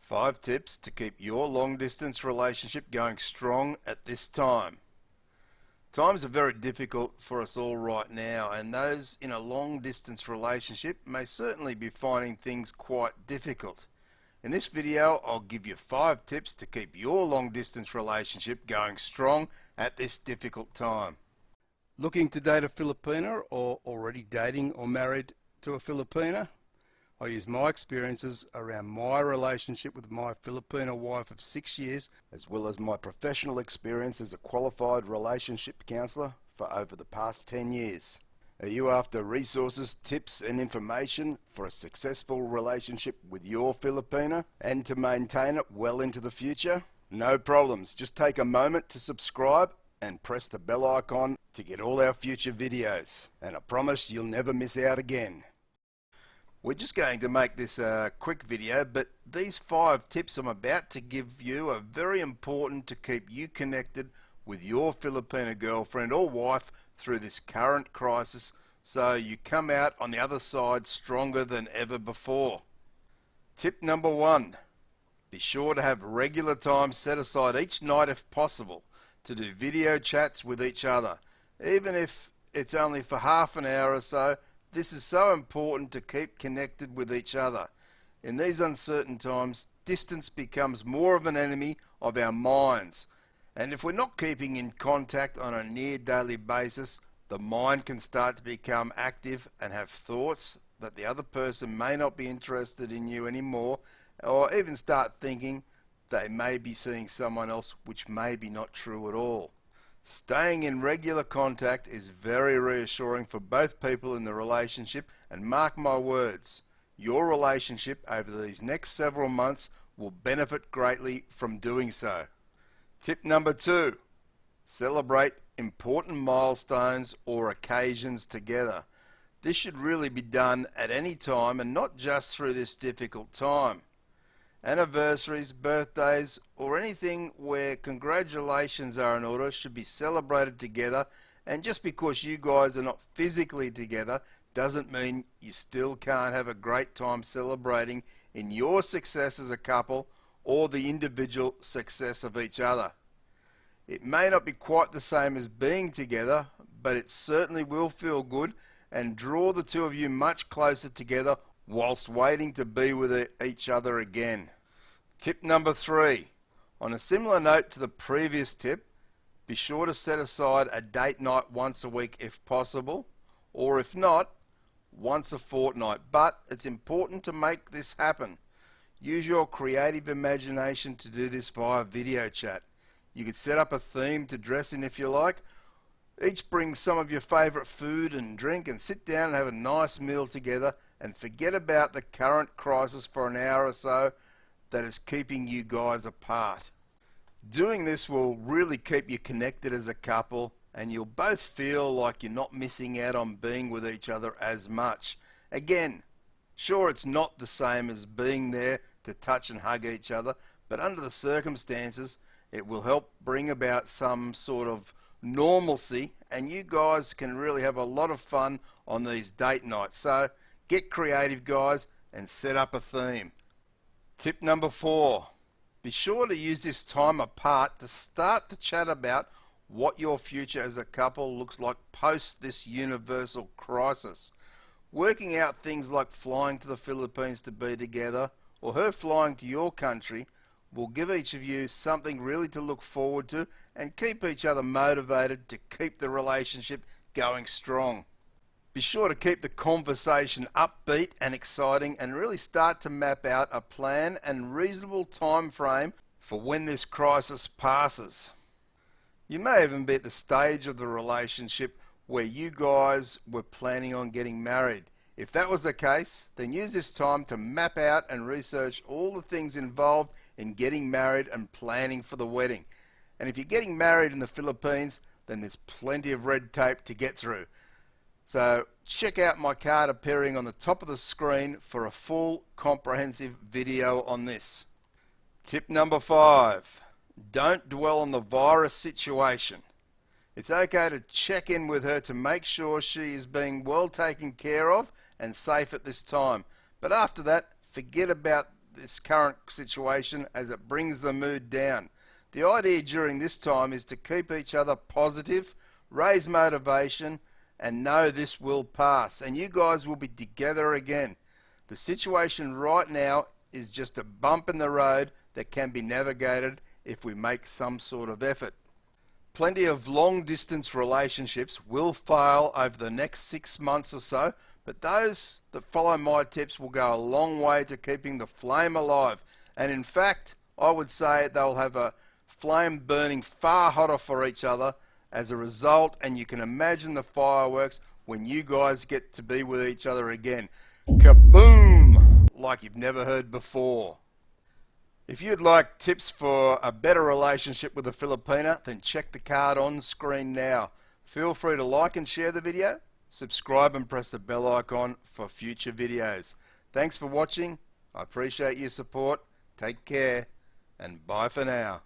5 tips to keep your long distance relationship going strong at this time. Times are very difficult for us all right now, and those in a long distance relationship may certainly be finding things quite difficult. In this video, I'll give you 5 tips to keep your long distance relationship going strong at this difficult time. Looking to date a Filipina or already dating or married to a Filipina? I use my experiences around my relationship with my Filipino wife of 6 years, as well as my professional experience as a qualified relationship counsellor for over the past 10 years. Are you after resources, tips and information for a successful relationship with your Filipina and to maintain it well into the future? No problems, just take a moment to subscribe and press the bell icon to get all our future videos, and I promise you'll never miss out again. We're just going to make this a quick video, but these 5 tips I'm about to give you are very important to keep you connected with your Filipino girlfriend or wife through this current crisis, so you come out on the other side stronger than ever before. Tip number 1. Be sure to have regular time set aside each night if possible to do video chats with each other, even if it's only for half an hour or so. This is so important to keep connected with each other. In these uncertain times, distance becomes more of an enemy of our minds. And if we're not keeping in contact on a near daily basis, the mind can start to become active and have thoughts that the other person may not be interested in you anymore, or even start thinking they may be seeing someone else, which may be not true at all. Staying in regular contact is very reassuring for both people in the relationship, and mark my words, your relationship over these next several months will benefit greatly from doing so. Tip number 2. Celebrate important milestones or occasions together. This should really be done at any time and not just through this difficult time. Anniversaries, birthdays, or anything where congratulations are in order should be celebrated together, and just because you guys are not physically together doesn't mean you still can't have a great time celebrating in your success as a couple or the individual success of each other. It may not be quite the same as being together, but it certainly will feel good and draw the two of you much closer together whilst waiting to be with each other again. Tip number 3. On a similar note to the previous tip, be sure to set aside a date night once a week if possible, or if not, once a fortnight. But it's important to make this happen. Use your creative imagination to do this via video chat. You could set up a theme to dress in if you like. Each bring some of your favourite food and drink and sit down and have a nice meal together, and forget about the current crisis for an hour or so that is keeping you guys apart. Doing this will really keep you connected as a couple, and you'll both feel like you're not missing out on being with each other as much. Again, sure, it's not the same as being there to touch and hug each other, but under the circumstances it will help bring about some sort of normalcy, and you guys can really have a lot of fun on these date nights. So get creative, guys, and set up a theme. Tip number 4. Be sure to use this time apart to start to chat about what your future as a couple looks like post this universal crisis. Working out things like flying to the Philippines to be together, or her flying to your country, will give each of you something really to look forward to and keep each other motivated to keep the relationship going strong. Be sure to keep the conversation upbeat and exciting, and really start to map out a plan and reasonable time frame for when this crisis passes. You may even be at the stage of the relationship where you guys were planning on getting married. If that was the case, then use this time to map out and research all the things involved in getting married and planning for the wedding. And if you're getting married in the Philippines, then there's plenty of red tape to get through. So check out my card appearing on the top of the screen for a full comprehensive video on this. Tip number 5. Don't dwell on the virus situation. It's okay to check in with her to make sure she is being well taken care of and safe at this time. But after that, forget about this current situation as it brings the mood down. The idea during this time is to keep each other positive, raise motivation, and know this will pass, and you guys will be together again. The situation right now is just a bump in the road that can be navigated if we make some sort of effort. Plenty of long distance relationships will fail over the next 6 months or so, but those that follow my tips will go a long way to keeping the flame alive, and in fact I would say they'll have a flame burning far hotter for each other as a result, and you can imagine the fireworks when you guys get to be with each other again. Kaboom! Like you've never heard before. If you'd like tips for a better relationship with a Filipina, then check the card on screen now. Feel free to like and share the video, subscribe and press the bell icon for future videos. Thanks for watching. I appreciate your support. Take care and bye for now.